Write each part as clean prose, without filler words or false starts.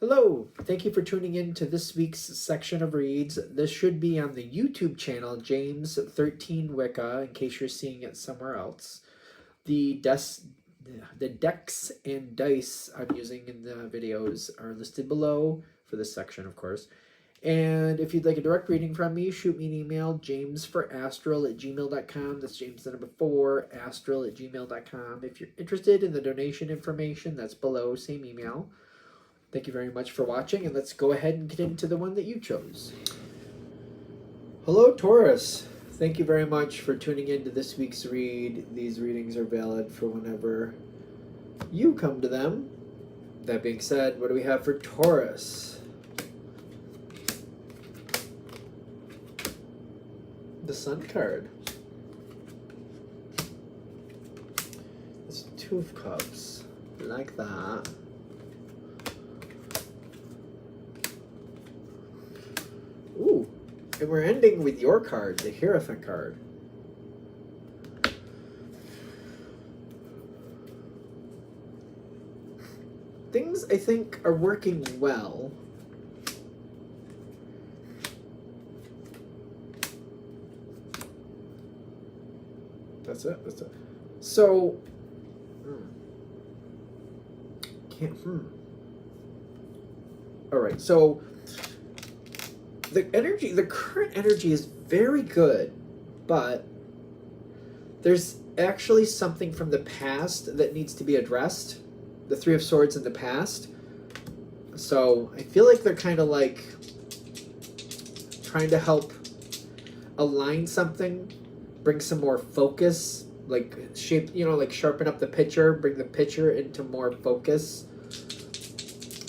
Hello, thank you for tuning in to this week's section of reads. This should be on the YouTube channel, James13 Wicca, in case you're seeing it somewhere else. The decks and dice I'm using in the videos are listed below for this section, of course. And if you'd like a direct reading from me, shoot me an email, jamesforastral@gmail.com. That's James the number 4, astral@gmail.com. If you're interested in the donation information, that's below, same email. Thank you very much for watching, and let's go ahead and get into the one that you chose. Hello, Taurus. Thank you very much for tuning in to this week's read. These readings are valid for whenever you come to them. That being said, what do we have for Taurus? The Sun card. It's 2 of Cups. Like that. Ooh, and we're ending with your card, the Hierophant card. Things, I think, are working well. That's it. So, all right, so the current energy is very good, but there's actually something from the past that needs to be addressed. The 3 of Swords in the past. So I feel like they're kind of like trying to help align something, bring some more focus, like like sharpen up the picture, bring the picture into more focus.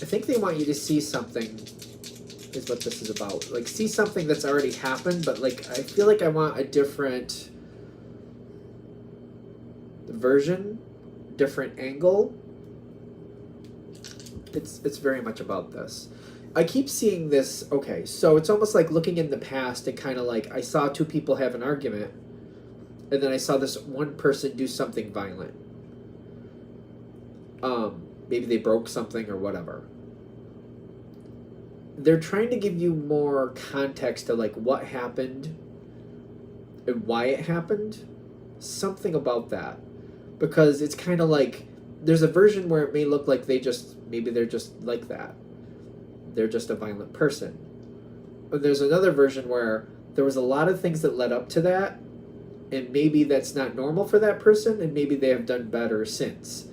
I think they want you to see something is what this is about. Like, see something that's already happened, but like I feel like I want a different version, different angle. It's very much about this. I keep seeing this. Okay, so it's almost like looking in the past and kind of like I saw 2 people have an argument, and then I saw this one person do something violent. Maybe they broke something or whatever. They're trying to give you more context to like what happened and why it happened. Something about that. Because it's kind of like there's a version where it may look like maybe they're just like that. They're just a violent person. But there's another version where there was a lot of things that led up to that, and maybe that's not normal for that person, and maybe they have done better since.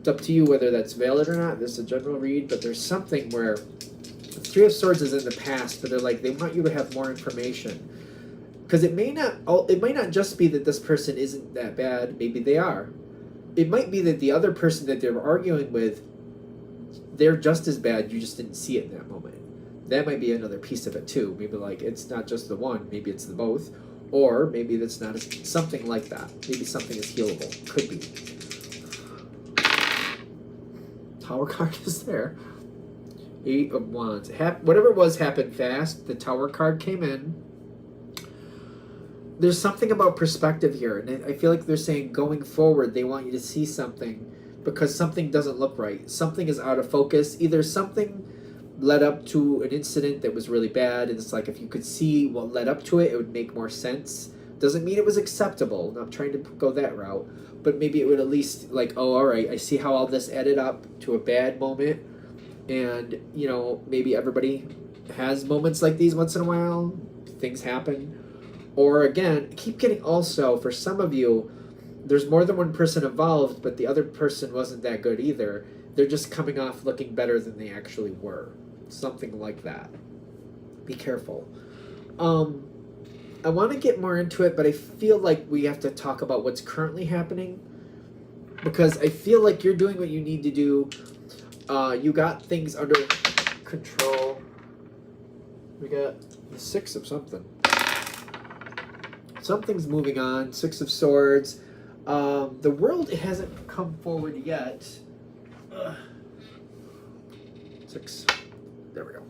It's up to you whether that's valid or not. This is a general read, but there's something where the 3 of Swords is in the past, but they're like, they want you to have more information. Because it might not just be that this person isn't that bad. Maybe they are. It might be that the other person that they're arguing with, they're just as bad, you just didn't see it in that moment. That might be another piece of it too. Maybe like it's not just the one, maybe it's the both. Or maybe that's not something like that. Maybe something is healable. Could be. Tower card is there. 8 of Wands. Whatever it was happened fast. The Tower card came in. There's something about perspective here, and I feel like they're saying going forward they want you to see something because something doesn't look right. Something is out of focus. Either something led up to an incident that was really bad, and it's like if you could see what led up to it, it would make more sense. Doesn't mean it was acceptable. I'm not trying to go that route, but maybe it would at least like, oh, all right, I see how all this added up to a bad moment, and maybe everybody has moments like these once in a while. Things happen. Or again, keep getting also, for some of you, there's more than one person involved, but the other person wasn't that good either. They're just coming off looking better than they actually were. Something like that. Be careful. I want to get more into it, but I feel like we have to talk about what's currently happening. Because I feel like you're doing what you need to do. You got things under control. We got the 6 of something. Something's moving on. 6 of Swords. The world hasn't come forward yet. 6. There we go.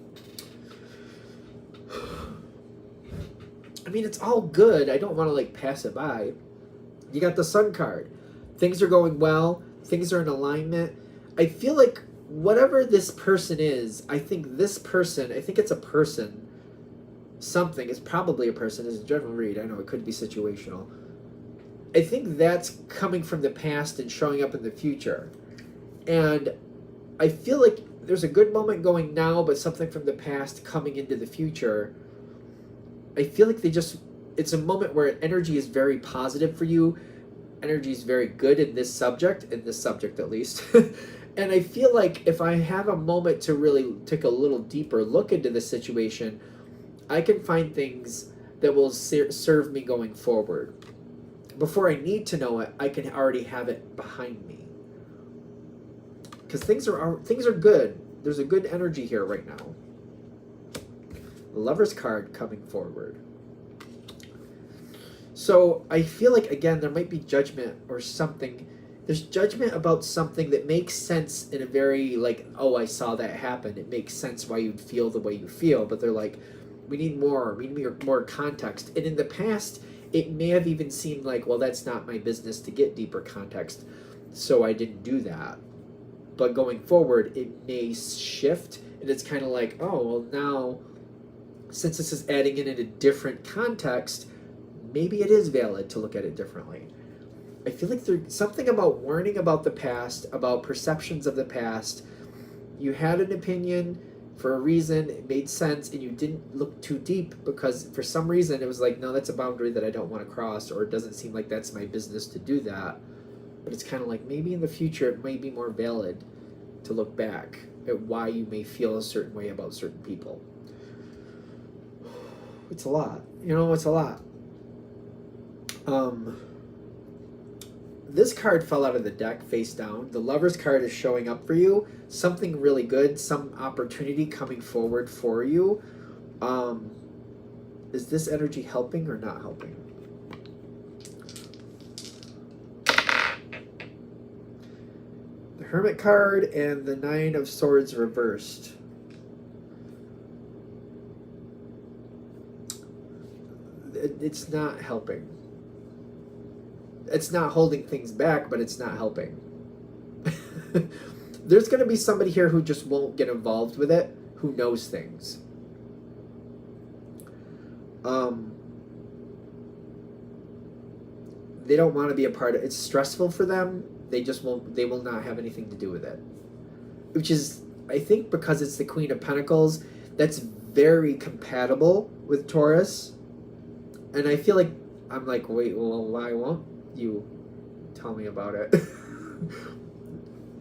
I mean, it's all good. I don't want to like pass it by. You got the Sun card. Things are going well. Things are in alignment. I feel like whatever this person is, I think it's a person, something, it's probably a person, is a general read, I know it could be situational. I think that's coming from the past and showing up in the future. And I feel like there's a good moment going now, but something from the past coming into the future. I feel like it's a moment where energy is very positive for you. Energy is very good in this subject at least. And I feel like if I have a moment to really take a little deeper look into the situation, I can find things that will serve me going forward. Before I need to know it, I can already have it behind me. Because things are good. There's a good energy here right now. The Lover's card coming forward. So I feel like, again, there might be judgment or something. There's judgment about something that makes sense in a very, like, oh, I saw that happen. It makes sense why you'd feel the way you feel. But they're like, we need more context. And in the past, it may have even seemed like, well, that's not my business to get deeper context, so I didn't do that. But going forward, it may shift, and it's kind of like, oh, well, now, since this is adding in a different context, maybe it is valid to look at it differently. I feel like there's something about learning about the past, about perceptions of the past. You had an opinion for a reason, it made sense, and you didn't look too deep because for some reason it was like, no, that's a boundary that I don't want to cross, or it doesn't seem like that's my business to do that. But it's kind of like, maybe in the future it may be more valid to look back at why you may feel a certain way about certain people. It's a lot. It's a lot. This card fell out of the deck face down. The Lover's card is showing up for you. Something really good, some opportunity coming forward for you. Is this energy helping or not helping? The Hermit card and the Nine of Swords reversed. It's not helping. It's not holding things back, but it's not helping. There's going to be somebody here who just won't get involved with it, who knows things. They don't want to be a part of it. It's stressful for them. They will not have anything to do with it. Which is, I think, because it's the Queen of Pentacles, that's very compatible with Taurus. And I feel like, I'm like, wait, well, why won't you tell me about it?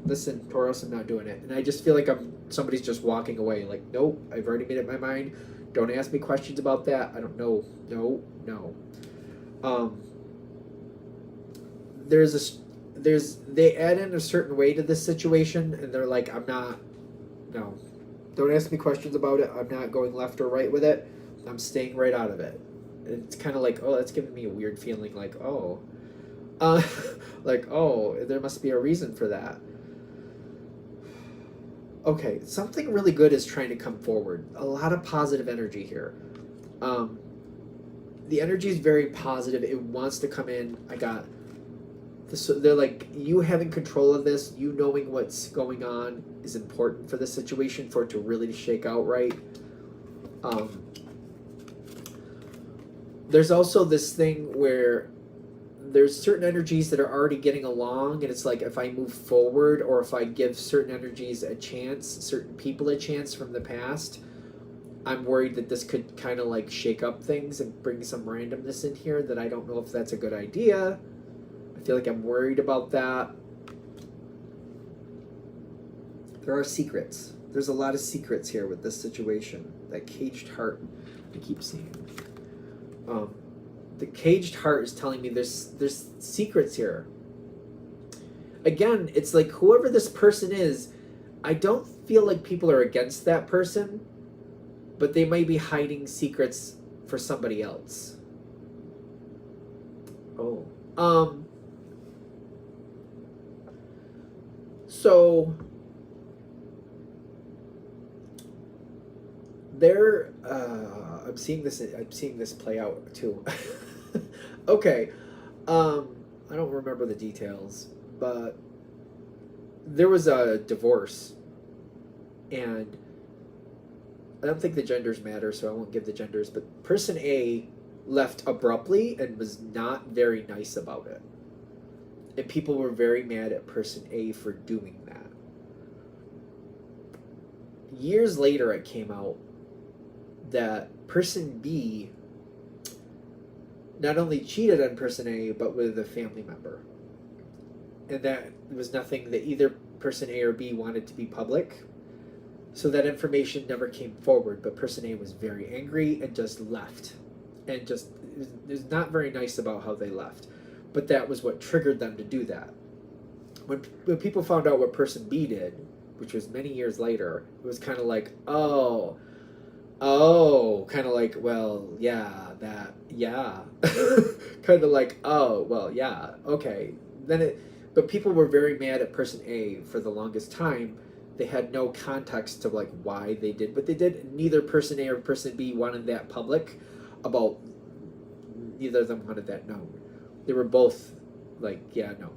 Listen, Taurus, I'm not doing it. And I just feel like somebody's just walking away. Like, nope, I've already made up my mind. Don't ask me questions about that. I don't know. No. They add in a certain way to this situation, and they're like, no. Don't ask me questions about it. I'm not going left or right with it. I'm staying right out of it. It's kind of like, oh, that's giving me a weird feeling, like, oh. Like, oh, there must be a reason for that. Okay, something really good is trying to come forward. A lot of positive energy here. The energy is very positive. It wants to come in. I got this. They're like, you having control of this, you knowing what's going on is important for the situation, for it to really shake out right. There's also this thing where there's certain energies that are already getting along, and it's like, if I move forward, or if I give certain energies a chance, certain people a chance from the past, I'm worried that this could kind of like shake up things and bring some randomness in here that I don't know if that's a good idea. I feel like I'm worried about that. There are secrets. There's a lot of secrets here with this situation. That caged heart I keep seeing. The caged heart is telling me there's secrets here. Again, it's like, whoever this person is, I don't feel like people are against that person, but they might be hiding secrets for somebody else. Oh. So there, I'm seeing this play out too. Okay. I don't remember the details, but there was a divorce And I don't think the genders matter, so I won't give the genders, but person A left abruptly and was not very nice about it. And people were very mad at person A for doing that. Years later, it came out that person B not only cheated on person A, but with a family member. And that was nothing that either person A or B wanted to be public. So that information never came forward, but person A was very angry and just left. And just is not very nice about how they left. But that was what triggered them to do that. When people found out what person B did, which was many years later, it was kind of like, oh, kind of like, well, yeah, that, yeah. Kind of like, oh, well, yeah, okay. But people were very mad at person A for the longest time. They had no context to like why they did what they did. Neither person A or person B wanted that public about, neither of them wanted that known. They were both like, yeah, no.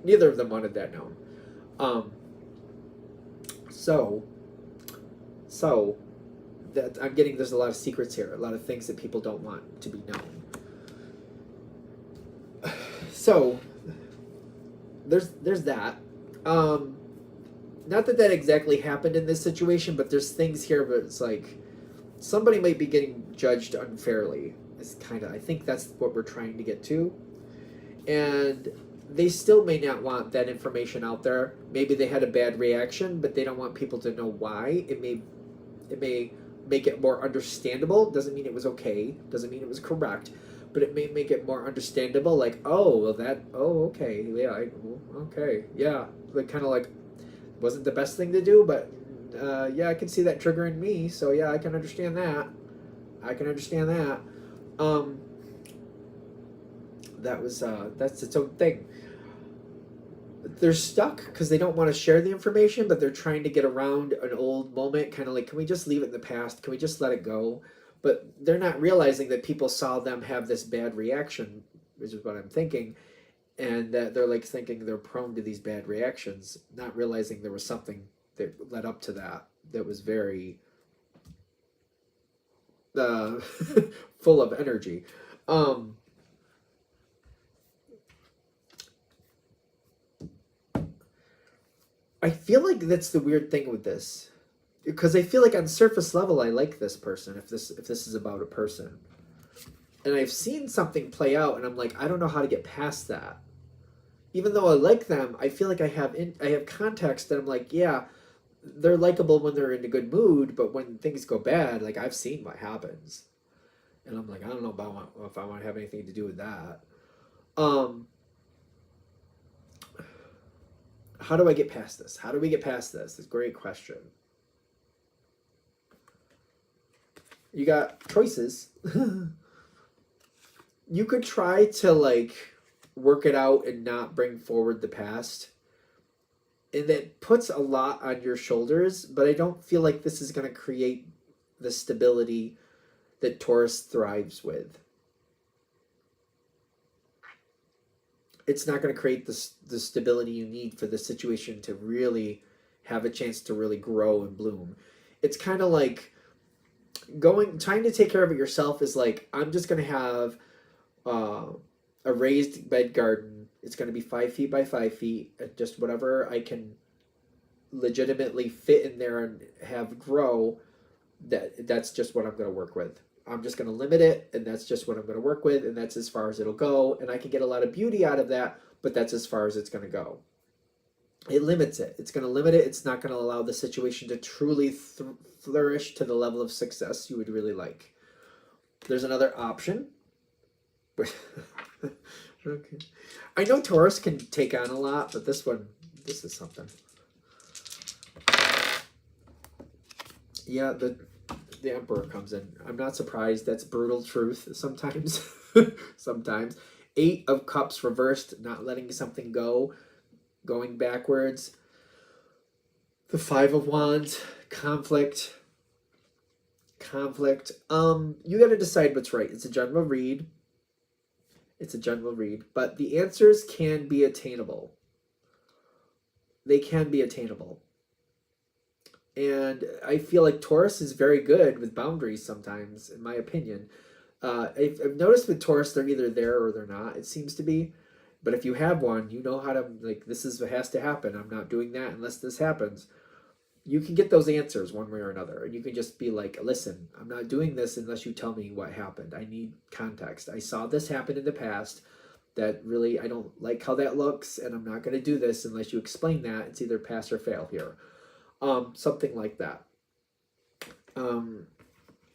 Neither of them wanted that known. So that I'm getting, there's a lot of secrets here, a lot of things that people don't want to be known. So there's that. Not that exactly happened in this situation, but there's things here where it's like somebody might be getting judged unfairly. It's kind of, I think that's what we're trying to get to. And they still may not want that information out there. Maybe they had a bad reaction, but they don't want people to know why. It may make it more understandable. Doesn't mean it was okay. Doesn't mean it was correct. But it may make it more understandable. Like, oh, well okay, yeah, okay, yeah. Like kind of like, wasn't the best thing to do, but yeah, I can see that triggering me. So yeah, I can understand that. That's its own thing. They're stuck because they don't want to share the information, but they're trying to get around an old moment, kind of like, can we just leave it in the past? Can we just let it go? But they're not realizing that people saw them have this bad reaction, which is what I'm thinking, and that they're like thinking they're prone to these bad reactions, not realizing there was something that led up to that was very full of energy. I feel like that's the weird thing with this, because I feel like on surface level I like this person, if this is about a person, and I've seen something play out and I'm like, I don't know how to get past that. Even though I like them, I feel like I have context that I'm like, yeah, they're likable when they're in a good mood, but when things go bad, like I've seen what happens, and I'm like, I don't know if I want to have anything to do with that. How do I get past this? How do we get past this? It's a great question. You got choices. You could try to like work it out and not bring forward the past. And that puts a lot on your shoulders, but I don't feel like this is going to create the stability that Taurus thrives with. It's not going to create the stability you need for the situation to really have a chance to really grow and bloom. It's kind of like trying to take care of it yourself is like, I'm just going to have a raised bed garden. It's going to be 5 feet by 5 feet, just whatever I can legitimately fit in there and have grow. That's just what I'm going to work with. I'm just going to limit it, and that's just what I'm going to work with, and that's as far as it'll go. And I can get a lot of beauty out of that, but that's as far as it's going to go. It limits it. It's going to limit it. It's not going to allow the situation to truly flourish to the level of success you would really like. There's another option. Okay. I know Taurus can take on a lot, but this is something. Yeah, the Emperor comes in. I'm not surprised. That's brutal truth sometimes. Sometimes. 8 of Cups reversed, not letting something go, going backwards. The 5 of Wands, conflict. You got to decide what's right. It's a general read. But the answers can be attainable. They can be attainable. And I feel like Taurus is very good with boundaries sometimes, in my opinion. I've noticed with Taurus, they're either there or they're not, it seems to be. But if you have one, you know how to, like, this is what has to happen. I'm not doing that unless this happens. You can get those answers one way or another. And you can just be like, listen, I'm not doing this unless you tell me what happened. I need context. I saw this happen in the past. That really, I don't like how that looks, and I'm not going to do this unless you explain that. It's either pass or fail here. Something like that. Um,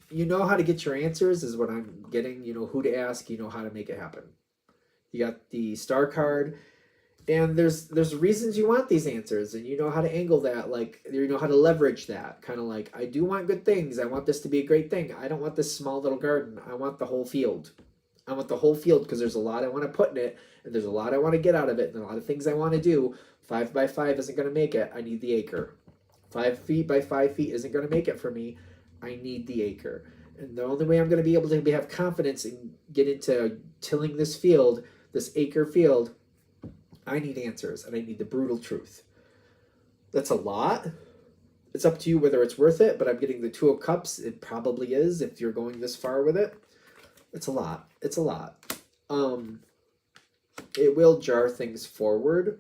you know how to get your answers is what I'm getting. You know who to ask. You know how to make it happen. You got the star card, and there's reasons you want these answers, and you know how to angle that. Like you know how to leverage that. Kind of like, I do want good things. I want this to be a great thing. I don't want this small little garden. I want the whole field. I want the whole field because there's a lot I want to put in it, and there's a lot I want to get out of it, and a lot of things I want to do. 5 by 5 isn't going to make it. I need the acre. 5 feet by 5 feet isn't going to make it for me. I need the acre. And the only way I'm going to be able to have confidence and get into tilling this field, this acre field, I need answers, and I need the brutal truth. That's a lot. It's up to you whether it's worth it, but I'm getting the Two of Cups. It probably is if you're going this far with it. It's a lot. It's a lot. It will jar things forward.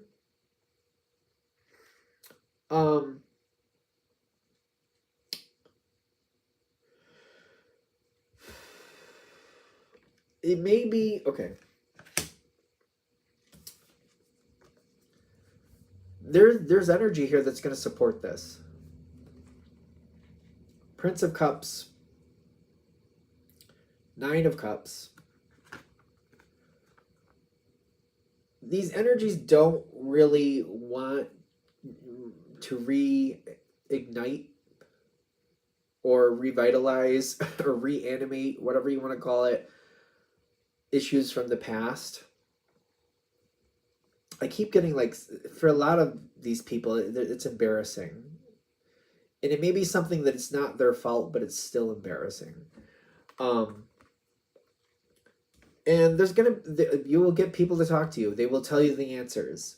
It may be okay. There's energy here that's going to support this. Prince of Cups, Nine of Cups. These energies don't really want to reignite or revitalize or reanimate, whatever you want to call it, issues from the past. I keep getting like, for a lot of these people, it's embarrassing. And it may be something that it's not their fault, but it's still embarrassing. And you will get people to talk to you. They will tell you the answers.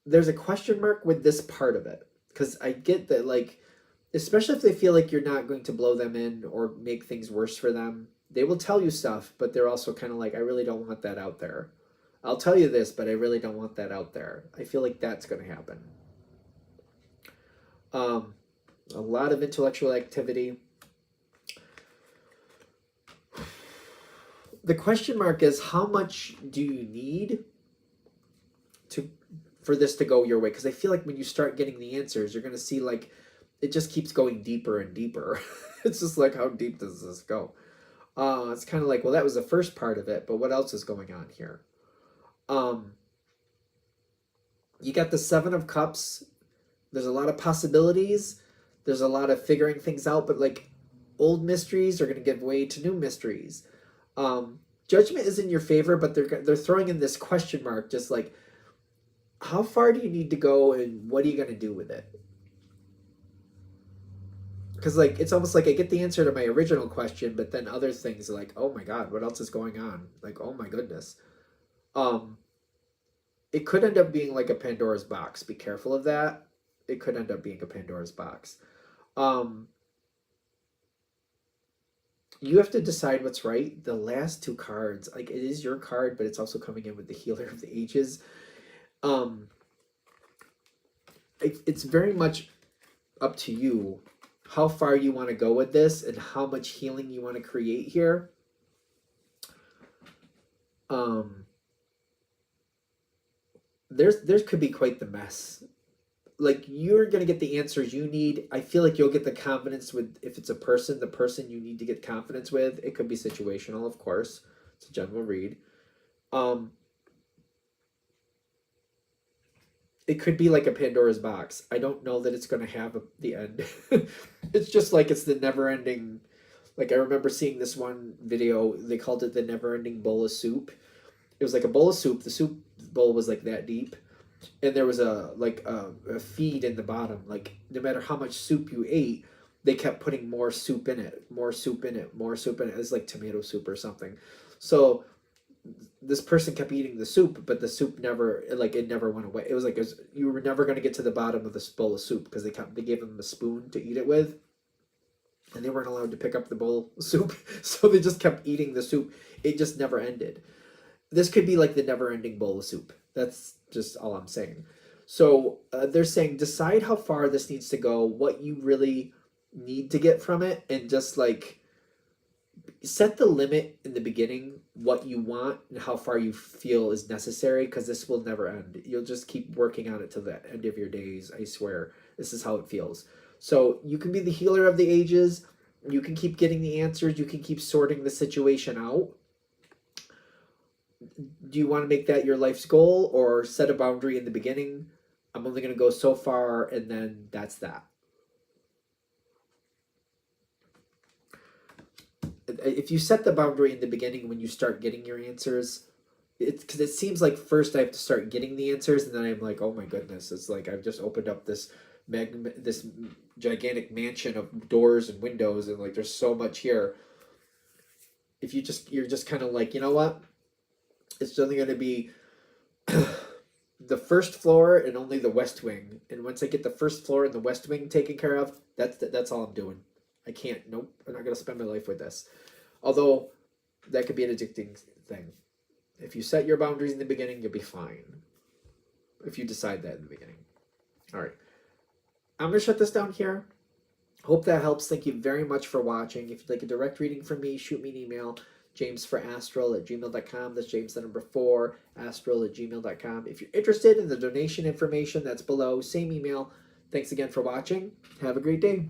There's a question mark with this part of it. Because I get that, like, especially if they feel like you're not going to blow them in or make things worse for them, they will tell you stuff, but they're also kind of like, I really don't want that out there. I'll tell you this, but I really don't want that out there. I feel like that's going to happen. A lot of intellectual activity. The question mark is, how much do you need for this to go your way? Because I feel like when you start getting the answers, you're going to see like it just keeps going deeper and deeper. It's just like, how deep does this go? It's kind of like, well, that was the first part of it, but what else is going on here? You got the Seven of Cups. There's a lot of possibilities. There's a lot of figuring things out, but like old mysteries are going to give way to new mysteries. Judgment is in your favor, but they're throwing in this question mark, just like, how far do you need to go, and what are you going to do with it? Because like it's almost like I get the answer to my original question, but then other things are like, oh my god, what else is going on? Like, oh my goodness. It could end up being like a Pandora's box. Be careful of that. It could end up being a Pandora's box. You have to decide what's right. The last two cards, like, it is your card, but it's also coming in with the Healer of the Ages. It's very much up to you how far you want to go with this and how much healing you want to create here. There could be quite the mess. Like, you're going to get the answers you need. I feel like you'll get the confidence with, if it's a person, the person you need to get confidence with. It could be situational, of course. It's a general read. It could be like a Pandora's box. I don't know that it's going to have the end. It's just like it's the never-ending. Like, I remember seeing this one video. They called it the never-ending bowl of soup. It was like a bowl of soup. The soup bowl was like that deep. And there was a feed in the bottom. Like, no matter how much soup you ate, they kept putting more soup in it, more soup in it, more soup in it. It's like tomato soup or something. So this person kept eating the soup, but the soup never, like, it never went away. It was like you were never going to get to the bottom of this bowl of soup because they gave them a spoon to eat it with, and they weren't allowed to pick up the bowl of soup, so they just kept eating the soup. It just never ended. This could be like the never-ending bowl of soup. That's just all I'm saying. So they're saying decide how far this needs to go, what you really need to get from it, and just like set the limit in the beginning, what you want and how far you feel is necessary, because this will never end. You'll just keep working on it till the end of your days. I swear, this is how it feels. So you can be the healer of the ages. You can keep getting the answers. You can keep sorting the situation out. Do you want to make that your life's goal, or set a boundary in the beginning? I'm only going to go so far, and then that's that. If you set the boundary in the beginning when you start getting your answers, it's because it seems like first I have to start getting the answers, and then I'm like, oh my goodness, it's like I've just opened up this gigantic mansion of doors and windows, and like there's so much here. If you're just kind of like, you know what, it's only going to be the first floor and only the west wing, and once I get the first floor and the west wing taken care of, that's all I'm doing. I can't, nope, I'm not going to spend my life with this. Although, that could be an addicting thing. If you set your boundaries in the beginning, you'll be fine. If you decide that in the beginning. All right. I'm going to shut this down here. Hope that helps. Thank you very much for watching. If you'd like a direct reading from me, shoot me an email. jamesforastral@gmail.com. That's James the number 4, astral@gmail.com. If you're interested in the donation information, that's below. Same email. Thanks again for watching. Have a great day.